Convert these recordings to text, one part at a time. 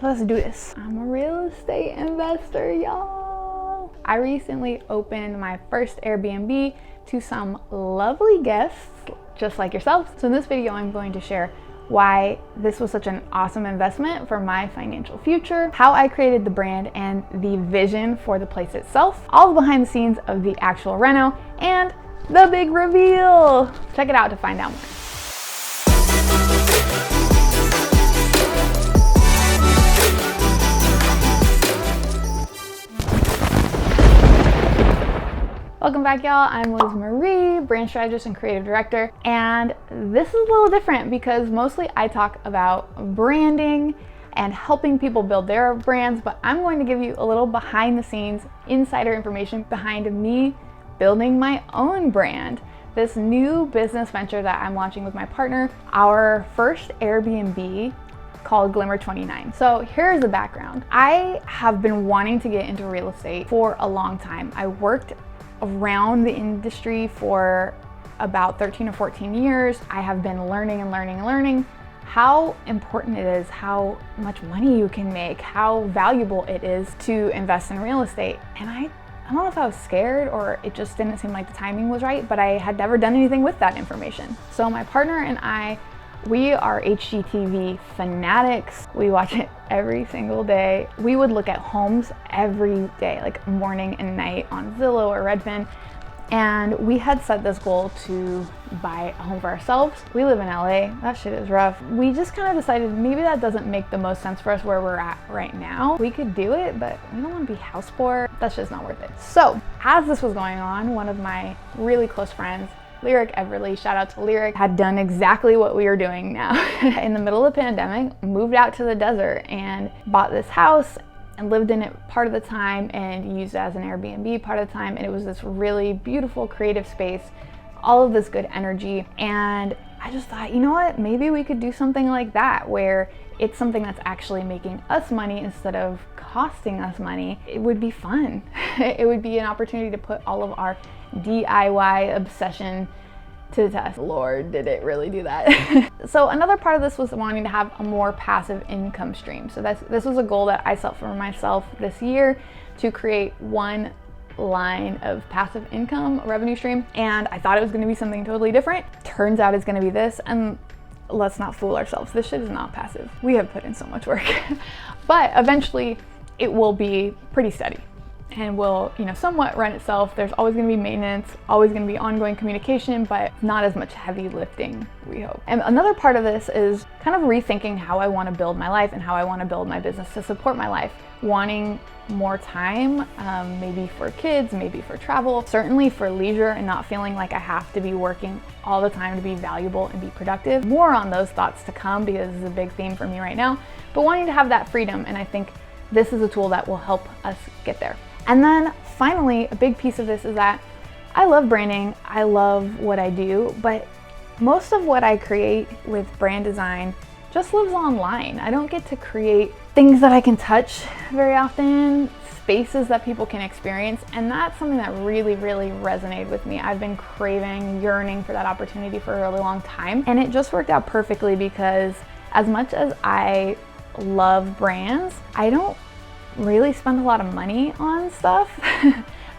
let's do this. I'm a real estate investor, y'all. I recently opened my first Airbnb to some lovely guests, just like yourselves. So in this video, I'm going to share why this was such an awesome investment for my financial future, how I created the brand and the vision for the place itself, all the behind the scenes of the actual reno, and the big reveal. Check it out to find out more. Welcome back, y'all. I'm Liz Marie, brand strategist and creative director, and this is a little different because mostly I talk about branding and helping people build their brands, but I'm going to give you a little behind the scenes insider information behind me building my own brand. This new business venture that I'm launching with my partner, our first Airbnb called Glimmer 29. So here's the background. I have been wanting to get into real estate for a long time. I worked around the industry for about 13 or 14 years. I have been learning how important it is, how much money you can make, how valuable it is to invest in real estate. And I don't know if I was scared or it just didn't seem like the timing was right, but I had never done anything with that information. So my partner and I, we are HGTV fanatics. We watch it every single day. We would look at homes every day, like morning and night on Zillow or Redfin. And we had set this goal to buy a home for ourselves. We live in LA, that shit is rough. We just kind of decided maybe that doesn't make the most sense for us where we're at right now. We could do it, but we don't want to be house poor. That's just not worth it. So as this was going on, one of my really close friends, Lyric Everly, shout out to Lyric, had done exactly what we are doing now. In the middle of the pandemic, moved out to the desert and bought this house and lived in it part of the time and used it as an Airbnb part of the time. And it was this really beautiful creative space, all of this good energy. And I just thought, you know what, maybe we could do something like that where it's something that's actually making us money instead of costing us money. It would be fun. It would be an opportunity to put all of our DIY obsession to the test. Lord, did it really do that? So another part of this was wanting to have a more passive income stream. So this was a goal that I set for myself this year, to create one line of passive income revenue stream. And I thought it was going to be something totally different. Turns out it's going to be this. And let's not fool ourselves. This shit is not passive. We have put in so much work, but eventually it will be pretty steady and will, somewhat run itself. There's always going to be maintenance, always going to be ongoing communication, but not as much heavy lifting, we hope. And another part of this is kind of rethinking how I want to build my life and how I want to build my business to support my life. Wanting more time, maybe for kids, maybe for travel, certainly for leisure, and not feeling like I have to be working all the time to be valuable and be productive. More on those thoughts to come because it's a big theme for me right now, but wanting to have that freedom. And I think this is a tool that will help us get there. And then finally, a big piece of this is that I love branding, I love what I do, but most of what I create with brand design just lives online. I don't get to create things that I can touch very often, spaces that people can experience, and that's something that really, really resonated with me. I've been craving, yearning for that opportunity for a really long time, and it just worked out perfectly because as much as I love brands, I don't really spend a lot of money on stuff.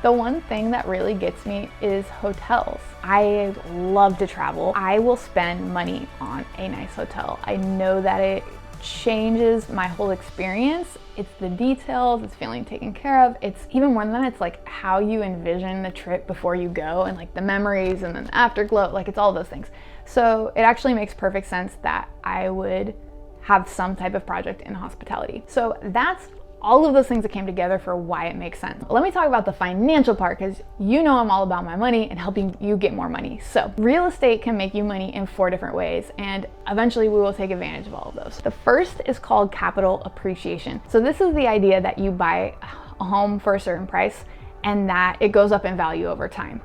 The one thing that really gets me is hotels. I love to travel. I will spend money on a nice hotel. I know that it changes my whole experience. It's the details, it's feeling taken care of. It's even more than that, it's like how you envision the trip before you go and like the memories and then the afterglow, like it's all those things. So it actually makes perfect sense that I would have some type of project in hospitality. So that's all of those things that came together for why it makes sense. Let me talk about the financial part because I'm all about my money and helping you get more money. So real estate can make you money in 4 different ways, and eventually we will take advantage of all of those. The first is called capital appreciation. So this is the idea that you buy a home for a certain price and that it goes up in value over time.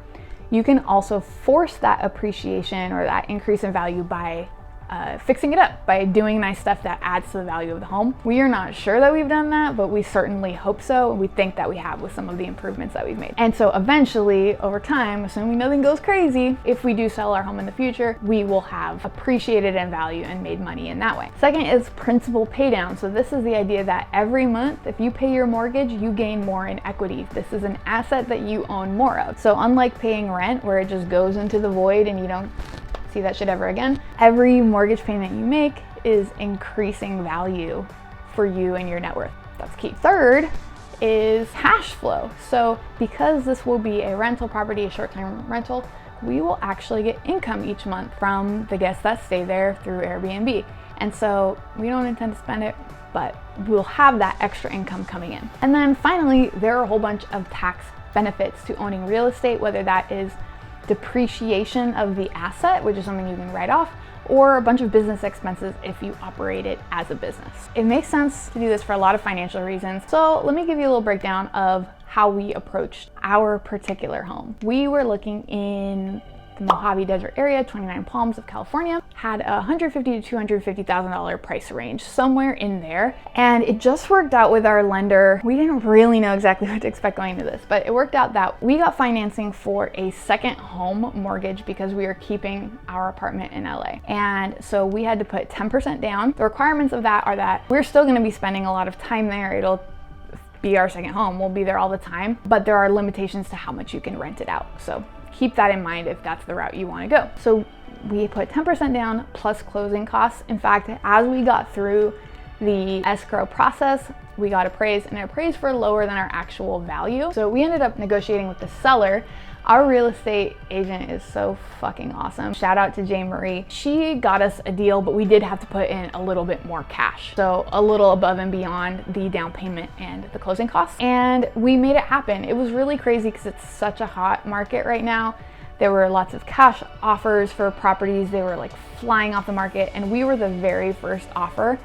You can also force that appreciation or that increase in value by fixing it up, by doing nice stuff that adds to the value of the home. We are not sure that we've done that, but we certainly hope so. We think that we have with some of the improvements that we've made. And so eventually, over time, assuming nothing goes crazy, if we do sell our home in the future, we will have appreciated in value and made money in that way. Second is principal pay down. So this is the idea that every month, if you pay your mortgage, you gain more in equity. This is an asset that you own more of. So unlike paying rent, where it just goes into the void and you don't see that shit ever again, every mortgage payment you make is increasing value for you and your net worth. That's key. Third is cash flow. So because this will be a rental property, a short-term rental, we will actually get income each month from the guests that stay there through Airbnb. And so we don't intend to spend it, but we'll have that extra income coming in. And then finally, there are a whole bunch of tax benefits to owning real estate, whether that is depreciation of the asset, which is something you can write off, or a bunch of business expenses if you operate it as a business. It makes sense to do this for a lot of financial reasons. So let me give you a little breakdown of how we approached our particular home. We were looking in the Mojave Desert area, 29 Palms of California, had a $150,000 to $250,000 price range, somewhere in there. And it just worked out with our lender. We didn't really know exactly what to expect going into this, but it worked out that we got financing for a second home mortgage because we are keeping our apartment in LA. And so we had to put 10% down. The requirements of that are that we're still gonna be spending a lot of time there. It'll be our second home. We'll be there all the time, but there are limitations to how much you can rent it out. So keep that in mind if that's the route you want to go. So we put 10% down plus closing costs. In fact, as we got through the escrow process, we got appraised, and it appraised for lower than our actual value. So we ended up negotiating with the seller. Our real estate agent is so fucking awesome. Shout out to Jane Marie. She got us a deal, but we did have to put in a little bit more cash. So a little above and beyond the down payment and the closing costs. And we made it happen. It was really crazy because it's such a hot market right now. There were lots of cash offers for properties. They were like flying off the market, and we were the very first offer.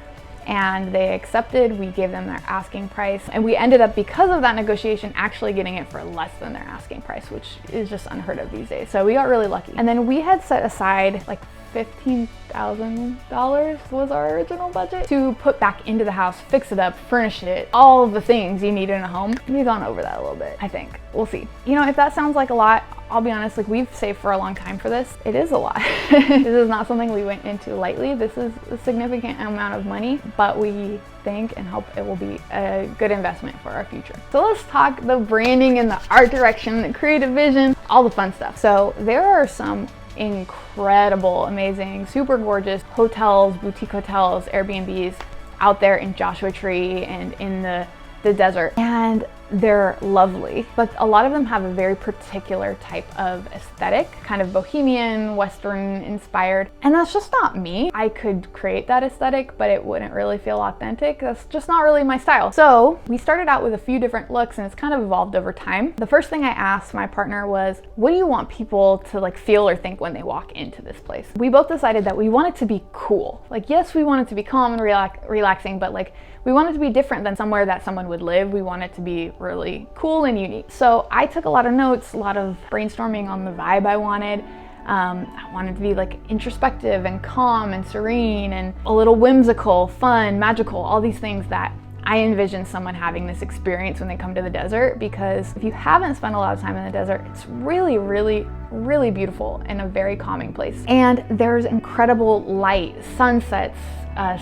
And they accepted. We gave them their asking price, and we ended up, because of that negotiation, actually getting it for less than their asking price, which is just unheard of these days. So we got really lucky. And then we had set aside like $15,000 was our original budget to put back into the house, fix it up, furnish it, all of the things you need in a home. We've gone over that a little bit, I think. We'll see. You know, if that sounds like a lot, I'll be honest, like, we've saved for a long time for this. It is a lot. This is not something we went into lightly. This is a significant amount of money, but we think and hope it will be a good investment for our future. So let's talk the branding and the art direction, the creative vision, all the fun stuff. So there are some incredible, amazing, super gorgeous hotels, boutique hotels, Airbnbs out there in Joshua Tree and in the desert, and they're lovely, but a lot of them have a very particular type of aesthetic, kind of bohemian, Western inspired, and that's just not me. I could create that aesthetic, but it wouldn't really feel authentic. That's just not really my style. So we started out with a few different looks, and it's kind of evolved over time. The first thing I asked my partner was, what do you want people to like feel or think when they walk into this place? We both decided that we want it to be cool. Like, yes, we want it to be calm and relaxing, but like, we want it to be different than somewhere that someone would live. We want it to be really cool and unique. So I took a lot of notes, a lot of brainstorming on the vibe I wanted. I wanted to be like introspective and calm and serene and a little whimsical, fun, magical, all these things that I envision someone having this experience when they come to the desert, because if you haven't spent a lot of time in the desert, it's really, really, really beautiful and a very calming place. And there's incredible light, sunsets,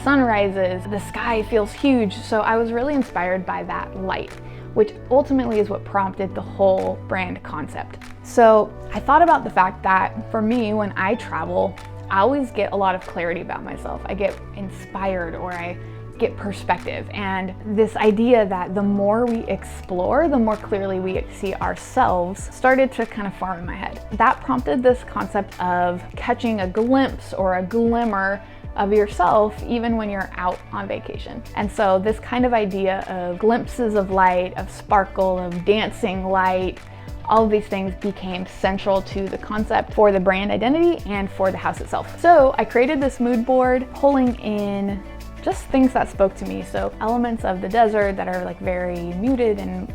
sunrises, the sky feels huge. So I was really inspired by that light, which ultimately is what prompted the whole brand concept. So I thought about the fact that for me, when I travel, I always get a lot of clarity about myself. I get inspired, or I get perspective, and this idea that the more we explore, the more clearly we see ourselves started to kind of form in my head. That prompted this concept of catching a glimpse or a glimmer of yourself even when you're out on vacation. And so this kind of idea of glimpses of light, of sparkle, of dancing light, all of these things became central to the concept for the brand identity and for the house itself. So I created this mood board pulling in just things that spoke to me. So elements of the desert that are like very muted and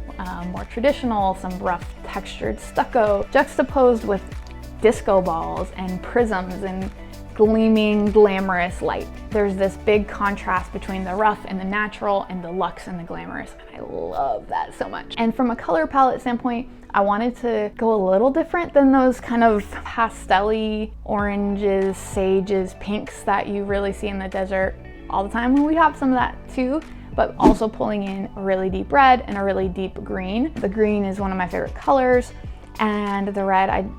more traditional, some rough textured stucco, juxtaposed with disco balls and prisms and gleaming, glamorous light. There's this big contrast between the rough and the natural and the luxe and the glamorous. And I love that so much. And from a color palette standpoint, I wanted to go a little different than those kind of pastel-y oranges, sages, pinks that you really see in the desert all the time. And we have some of that too, but also pulling in a really deep red and a really deep green. The green is one of my favorite colors, and the red,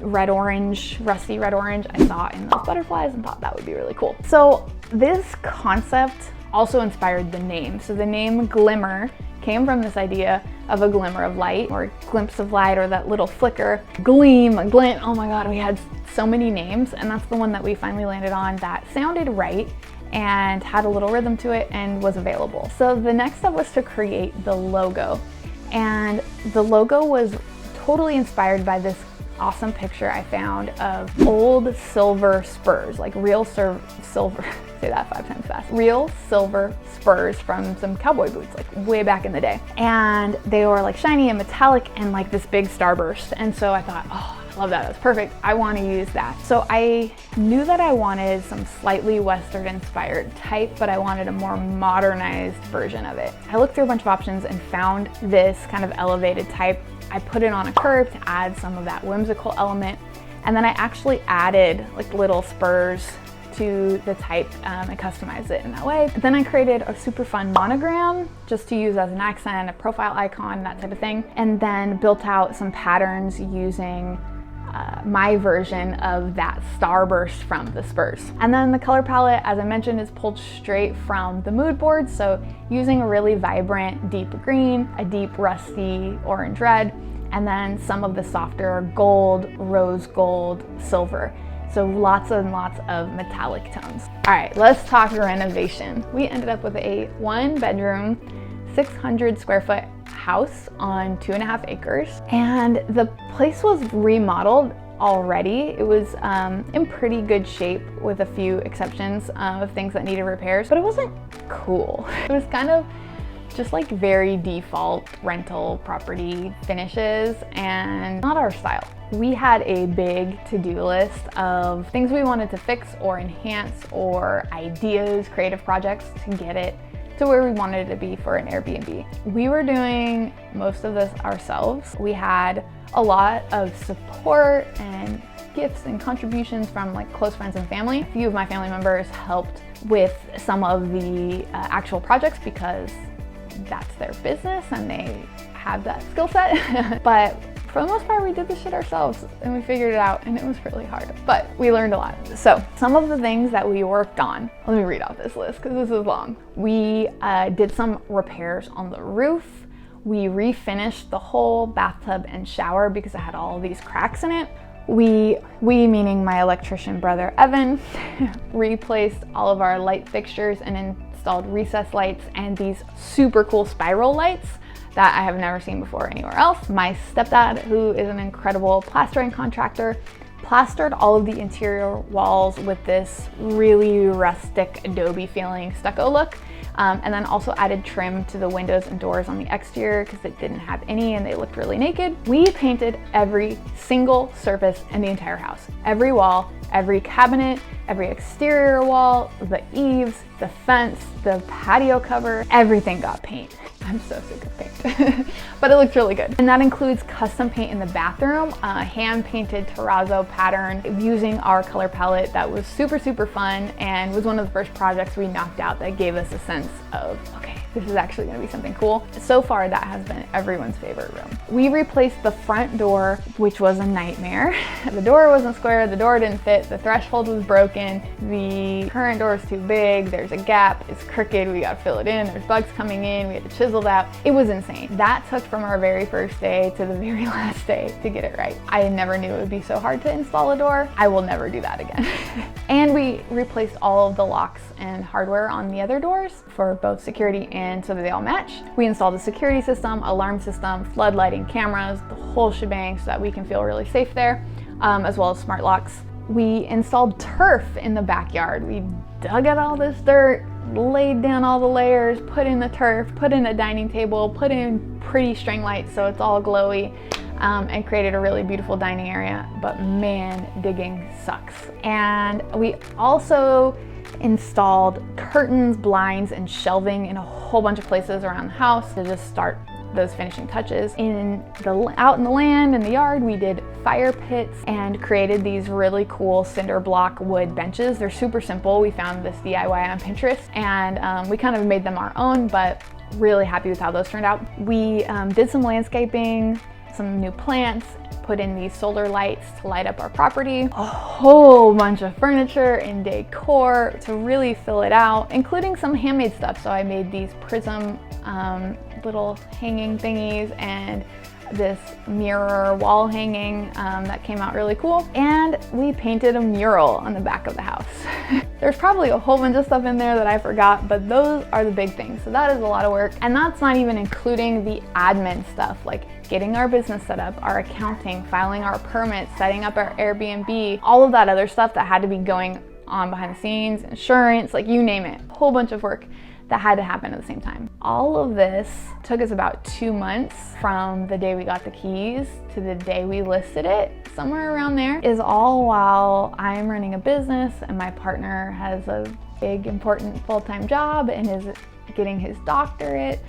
red orange, rusty red orange, I saw in those butterflies and thought that would be really cool. So this concept also inspired the name. So the name Glimmer came from this idea of a glimmer of light, or a glimpse of light, or that little flicker, gleam, glint. Oh my God, we had so many names, and that's the one that we finally landed on that sounded right and had a little rhythm to it and was available. So the next step was to create the logo, and the logo was totally inspired by this awesome picture I found of old silver spurs, like real silver, say that 5 times fast, real silver spurs from some cowboy boots, like way back in the day. And they were like shiny and metallic and like this big starburst. And so I thought, oh, I love that, that's perfect. I want to use that. So I knew that I wanted some slightly Western inspired type, but I wanted a more modernized version of it. I looked through a bunch of options and found this kind of elevated type. I put it on a curve to add some of that whimsical element. And then I actually added like little spurs to the type and customized it in that way. Then I created a super fun monogram just to use as an accent, a profile icon, that type of thing. And then built out some patterns using my version of that starburst from the spurs. And then the color palette, as I mentioned, is pulled straight from the mood board. So using a really vibrant deep green, a deep rusty orange red, and then some of the softer gold, rose gold, silver. So lots and lots of metallic tones. All right, let's talk renovation. We ended up with a 1-bedroom, 600 square foot house on 2.5 acres. And the place was remodeled already. It was in pretty good shape with a few exceptions of things that needed repairs, but it wasn't cool. It was kind of just like very default rental property finishes and not our style. We had a big to-do list of things we wanted to fix or enhance, or ideas, creative projects to get it to where we wanted it to be for an Airbnb. We were doing most of this ourselves. We had a lot of support and gifts and contributions from like close friends and family. A few of my family members helped with some of the actual projects because that's their business and they have that skill set. But for the most part, we did this shit ourselves and we figured it out, and it was really hard, but we learned a lot. So some of the things that we worked on, let me read off this list because this is long. We did some repairs on the roof. We refinished the whole bathtub and shower because it had all these cracks in it. We meaning my electrician brother Evan, replaced all of our light fixtures and installed recessed lights and these super cool spiral lights that I have never seen before anywhere else. My stepdad, who is an incredible plastering contractor, plastered all of the interior walls with this really rustic adobe feeling stucco look. And then also added trim to the windows and doors on the exterior because it didn't have any and they looked really naked. We painted every single surface in the entire house. Every wall, every cabinet, every exterior wall, the eaves, the fence, the patio cover, everything got paint. I'm so sick of paint, but it looked really good. And that includes custom paint in the bathroom, hand-painted terrazzo pattern using our color palette. That was super, super fun and was one of the first projects we knocked out that gave us a sense of, okay, this is actually gonna be something cool. So far, that has been everyone's favorite room. We replaced the front door, which was a nightmare. The door wasn't square, the door didn't fit, the threshold was broken, the current door is too big, there's a gap, it's crooked, we gotta fill it in, there's bugs coming in, we had to chisel that. It was insane. That took from our very first day to the very last day to get it right. I never knew it would be so hard to install a door. I will never do that again. And we replaced all of the locks and hardware on the other doors for both security and so that they all match. We installed a security system, alarm system, floodlighting, cameras, the whole shebang so that we can feel really safe there, as well as smart locks. We installed turf in the backyard. We dug out all this dirt, laid down all the layers, put in the turf, put in a dining table, put in pretty string lights so it's all glowy. and created a really beautiful dining area, but man, digging sucks. And we also installed curtains, blinds, and shelving in a whole bunch of places around the house to just start those finishing touches. Out in the land, in the yard, we did fire pits and created these really cool cinder block wood benches. They're super simple. We found this DIY on Pinterest, and we kind of made them our own, but really happy with how those turned out. We did some landscaping, some new plants, put in these solar lights to light up our property, a whole bunch of furniture and decor to really fill it out, including some handmade stuff. So I made these prism little hanging thingies and this mirror wall hanging that came out really cool. And we painted a mural on the back of the house. There's probably a whole bunch of stuff in there that I forgot, but those are the big things. So that is a lot of work. And that's not even including the admin stuff, like getting our business set up, our accounting, filing our permits, setting up our Airbnb, all of that other stuff that had to be going on behind the scenes, insurance, like you name it, a whole bunch of work that had to happen at the same time. All of this took us about 2 months from the day we got the keys to the day we listed it, somewhere around there, is all while I'm running a business and my partner has a big, important full-time job and is getting his doctorate,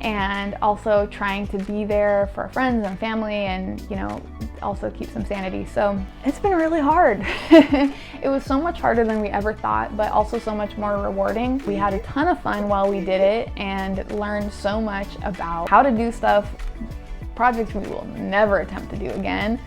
and also trying to be there for our friends and family and, you know, also keep some sanity. So it's been really hard. It was so much harder than we ever thought, but also so much more rewarding. We had a ton of fun while we did it and learned so much about how to do stuff, projects we will never attempt to do again,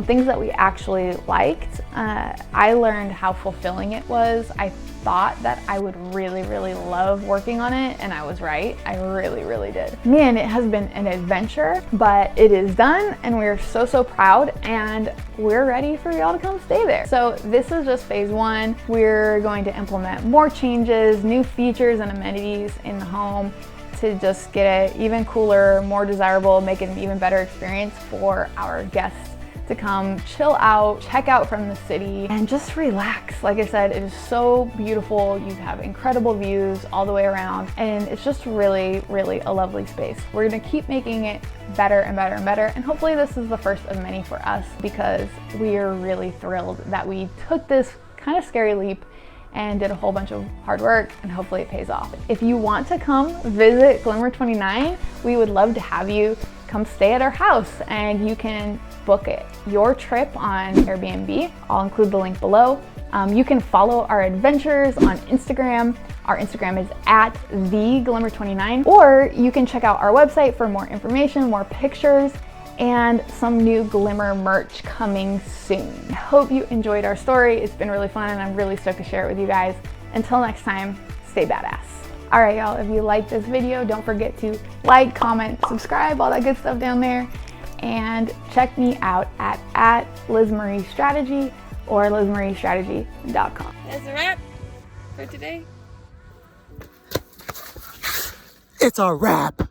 things that we actually liked. I learned how fulfilling it was. I thought that I would really, really love working on it, and I was right. I really, really did. Man, it has been an adventure, but it is done, and we're so, so proud, and we're ready for y'all to come stay there. So this is just phase one. We're going to implement more changes, new features and amenities in the home to just get it even cooler, more desirable, make it an even better experience for our guests to come chill out, check out from the city, and just relax. Like I said, it is so beautiful. You have incredible views all the way around, and it's just really, really a lovely space. We're gonna keep making it better and better and better, and hopefully this is the first of many for us, because we are really thrilled that we took this kind of scary leap and did a whole bunch of hard work, and hopefully it pays off. If you want to come visit Glimmer 29, we would love to have you come stay at our house, and you can book your trip on Airbnb. I'll include the link below. You can follow our adventures on Instagram. Our Instagram is at @theglimmer29, or you can check out our website for more information, more pictures, and some new Glimmer merch coming soon. I hope you enjoyed our story. It's been really fun, and I'm really stoked to share it with you guys. Until next time, stay badass. All right, y'all, if you liked this video, don't forget to like, comment, subscribe, all that good stuff down there. And check me out at LizMarieStrategy or LizMarieStrategy.com. That's a wrap for today. It's a wrap.